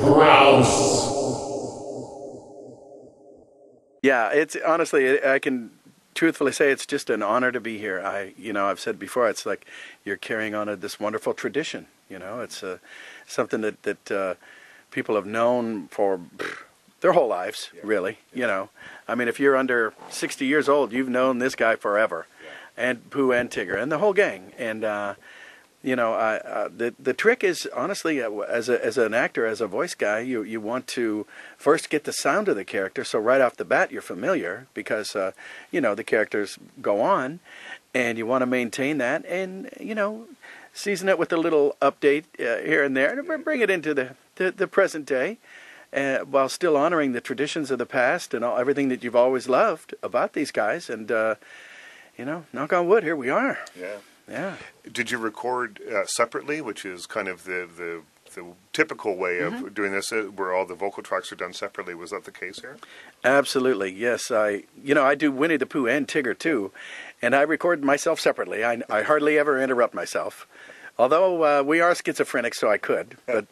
Crouse. Yeah, it's honestly, I can truthfully say it's just an honor to be here. I've said before, it's like you're carrying on this wonderful tradition. It's something that people have known for their whole lives, really. I mean, if you're under 60 years old, you've known this guy forever, and Pooh and Tigger and the whole gang. And the trick is honestly, as an actor, as a voice guy, you want to first get the sound of the character, so right off the bat you're familiar because the characters go on, and you want to maintain that, and season it with a little update here and there, and bring it into the present day, while still honoring the traditions of the past and everything that you've always loved about these guys. And knock on wood, here we are. Yeah. Did you record separately, which is kind of the typical way of doing this, where all the vocal tracks are done separately? Was that the case here? Absolutely, yes. I do Winnie the Pooh and Tigger too, and I record myself separately. I hardly ever interrupt myself, although we are schizophrenic, so I could. But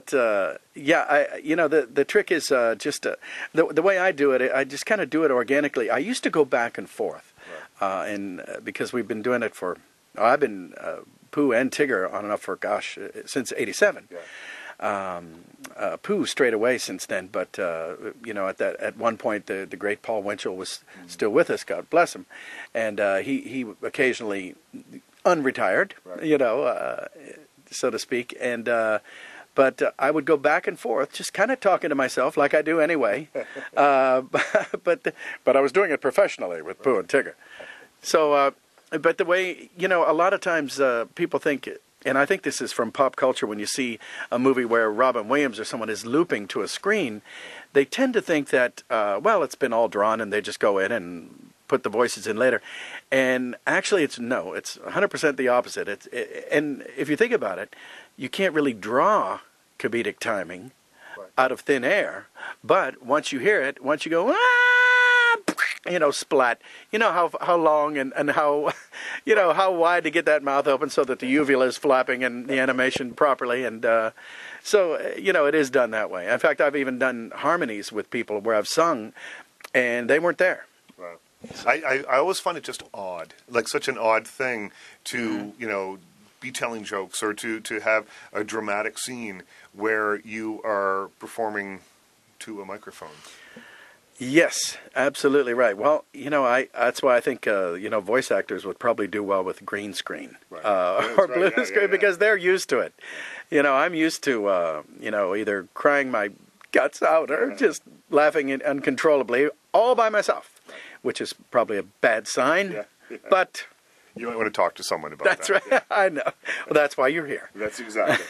the trick is just the way I do it. I just kind of do it organically. I used to go back and forth. And because we've been doing it I've been Pooh and Tigger on and off for, since '87. Pooh straight away since then, but at one point the great Paul Winchell was still with us, God bless him, and he occasionally unretired, so to speak, and but I would go back and forth, just kind of talking to myself like I do anyway, but I was doing it professionally with Pooh and Tigger. So, but the way, a lot of times people think, and I think this is from pop culture, when you see a movie where Robin Williams or someone is looping to a screen, they tend to think that, it's been all drawn and they just go in and put the voices in later. And actually it's 100% the opposite. And if you think about it, you can't really draw comedic timing out of thin air, but once you hear it, once you go, splat, how long and how, how wide to get that mouth open so that the uvula is flapping and the animation properly. And so, it is done that way. In fact, I've even done harmonies with people where I've sung and they weren't there. Wow. I always find it just odd, like such an odd thing to, be telling jokes or to have a dramatic scene where you are performing to a microphone. Yes, absolutely right. Well, that's why I think, voice actors would probably do well with green screen or blue screen because they're used to it. I'm used to, either crying my guts out or just laughing uncontrollably all by myself, which is probably a bad sign, but... You might want to talk to someone about that. That's right. I know. Well, that's why you're here. That's exactly.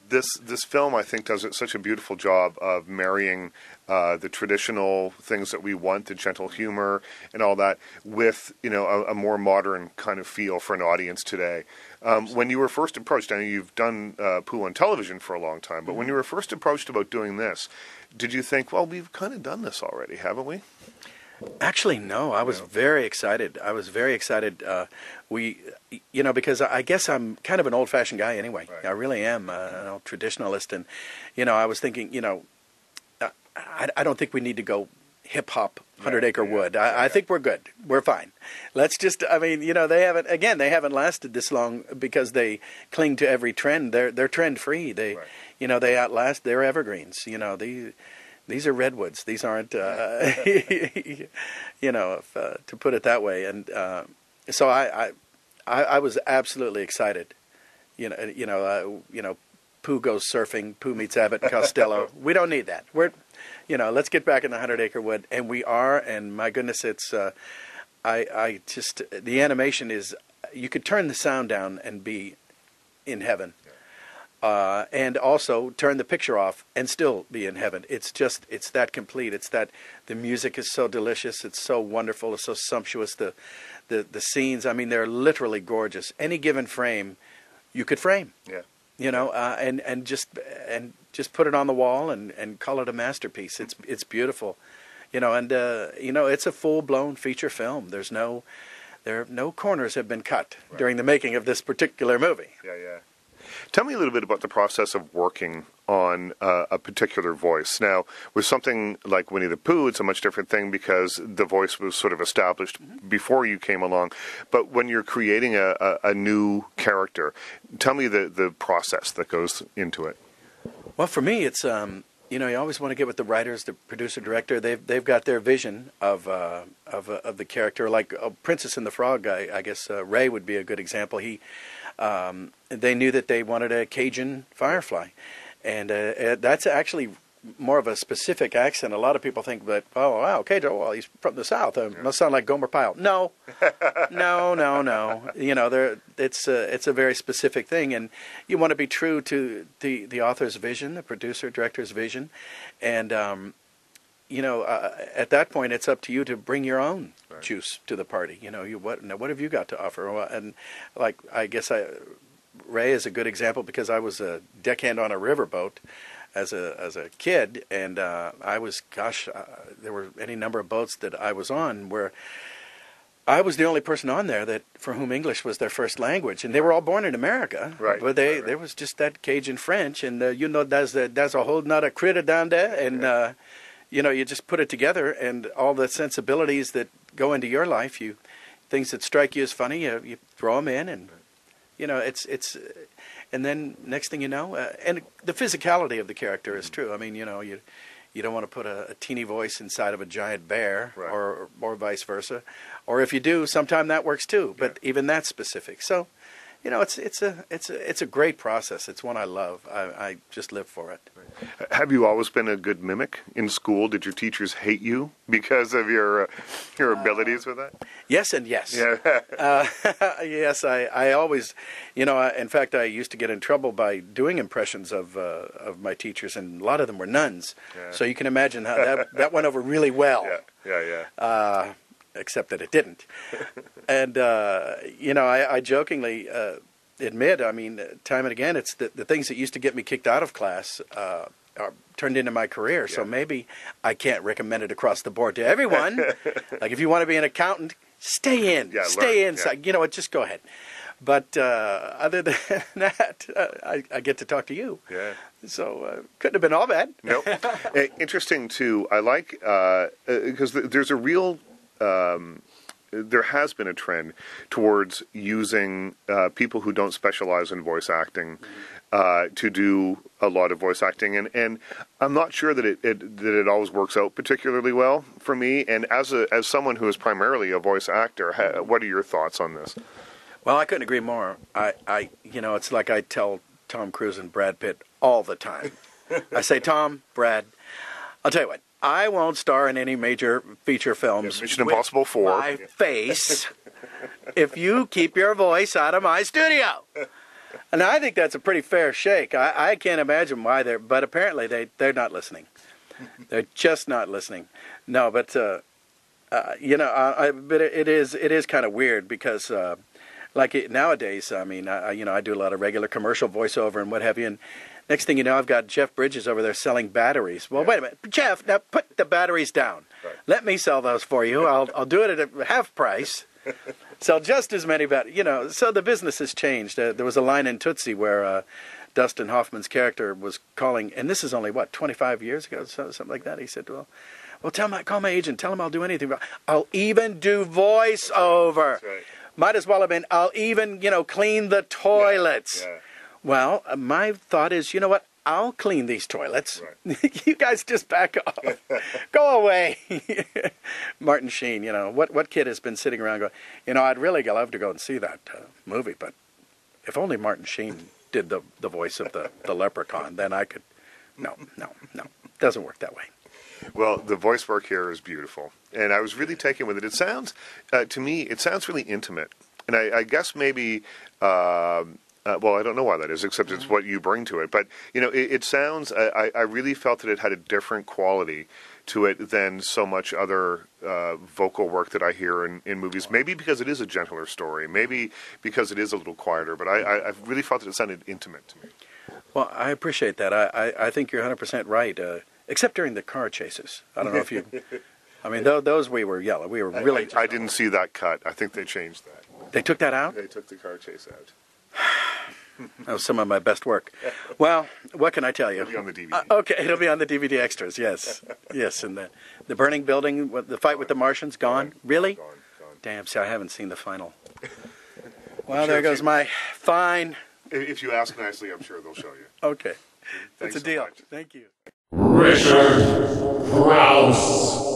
This film, I think, does such a beautiful job of marrying the traditional things that we want, the gentle humor and all that, with a more modern kind of feel for an audience today. When you were first approached, I know you've done Pooh on television for a long time, but when you were first approached about doing this, did you think, well, we've kind of done this already, haven't we? Actually, no. I was very excited. Because I guess I'm kind of an old-fashioned guy anyway. Right. I really am an old traditionalist. And, I was thinking, I don't think we need to go hip-hop, 100-acre wood. I think we're good. We're fine. Let's just, they haven't lasted this long because they cling to every trend. They're trend-free. They outlast their evergreens. These are redwoods. These aren't, to put it that way. And so I was absolutely excited. Pooh goes surfing. Pooh meets Abbott and Costello. We don't need that. Let's get back in the 100-acre wood, and we are. And my goodness, it's the animation is. You could turn the sound down and be in heaven. And also turn the picture off and still be in heaven. It's that complete. It's that the music is so delicious. It's so wonderful. It's so sumptuous. The scenes, they're literally gorgeous. Any given frame, you could frame. Yeah. And just put it on the wall and call it a masterpiece. It's beautiful. It's a full-blown feature film. There's no no corners have been cut during the making of this particular movie. Yeah, yeah. Tell me a little bit about the process of working on a particular voice. Now, with something like Winnie the Pooh, it's a much different thing because the voice was sort of established before you came along. But when you're creating a new character, tell me the process that goes into it. Well, for me, it's you always want to get with the writers, the producer, director. They've got their vision of the character. Like Princess and the Frog, I guess Ray would be a good example. They knew that they wanted a Cajun firefly, and that's actually more of a specific accent. A lot of people think that, oh, wow, Cajun, well, he's from the South. Must sound like Gomer Pyle. No, no. It's a very specific thing, and you want to be true to the author's vision, the producer, director's vision, and at that point, it's up to you to bring your own juice to the party. What have you got to offer? And like, I guess Ray is a good example because I was a deckhand on a riverboat as a kid, and there were any number of boats that I was on where I was the only person on there for whom English was their first language, and they were all born in America. Right. But there was just that Cajun French, and there's a whole nother critter down there, and you just put it together, and all the sensibilities that go into your life, things that strike you as funny, you throw them in, and and then next thing you know, and the physicality of the character is true. I mean, you don't want to put a teeny voice inside of a giant bear, or vice versa, or if you do, sometime that works too. But even that's specific. So, it's a great process. It's one I love. I just live for it. Have you always been a good mimic in school? Did your teachers hate you because of your abilities with that? Yes and yes. Yeah. Yes, I always, in fact, I used to get in trouble by doing impressions of my teachers, and a lot of them were nuns. Yeah. So you can imagine how that went over really well. Yeah. Except that it didn't. And, I jokingly admit, I mean, time and again, it's the things that used to get me kicked out of class are turned into my career. Yeah. So maybe I can't recommend it across the board to everyone. Like, if you want to be an accountant, stay in. Yeah, stay learn. in. Yeah. Just go ahead. But other than that, I get to talk to you. Yeah. So couldn't have been all bad. Nope. Interesting, too. I like, because there's a real... there has been a trend towards using people who don't specialize in voice acting to do a lot of voice acting, and I'm not sure that it always works out particularly well for me. And as someone who is primarily a voice actor, what are your thoughts on this? Well, I couldn't agree more. It's like I tell Tom Cruise and Brad Pitt all the time. I say, Tom, Brad, I'll tell you what. I won't star in any major feature films. Yeah, Mission Impossible 4. My face, if you keep your voice out of my studio. And I think that's a pretty fair shake. I can't imagine why but apparently they're not listening. They're just not listening. No, but but it is kind of weird because nowadays, I mean, I do a lot of regular commercial voiceover and what have you, and next thing you know, I've got Jeff Bridges over there selling batteries. Well, wait a minute. Jeff, now put the batteries down. Right. Let me sell those for you. I'll do it at half price. Sell just as many batteries. So the business has changed. There was a line in Tootsie where Dustin Hoffman's character was calling, and this is only, 25 years ago, something like that. He said, well, call my agent. Tell him I'll do anything. I'll even do voiceover. That's right. Might as well have been, I'll even, clean the toilets. Yeah. Well, my thought is, you know what? I'll clean these toilets. Right. You guys just back off. Go away. Martin Sheen, what kid has been sitting around going, I'd really love to go and see that movie, but if only Martin Sheen did the voice of the leprechaun, then I could. No. Doesn't work that way. Well, the voice work here is beautiful, and I was really taken with it. It sounds, to me, really intimate, and I guess maybe... well, I don't know why that is, except it's what you bring to it. But, it sounds, I really felt that it had a different quality to it than so much other vocal work that I hear in movies. Maybe because it is a gentler story. Maybe because it is a little quieter. But I really felt that it sounded intimate to me. Well, I appreciate that. I think you're 100% right, except during the car chases. I don't know if you... I mean, those we were yelling. We were really. I didn't see that cut. I think they changed that. They took that out? They took the car chase out. That was some of my best work. Well, what can I tell you? It'll be on the DVD. Okay, it'll be on the DVD extras. Yes, yes. And the burning building, the fight with the Martians, gone. Really? Gone. Damn. See, I haven't seen the final. Well, there goes my fine. If you ask nicely, I'm sure they'll show you. Okay, Thanks it's a deal. so much. Thank you. Richard Crouse.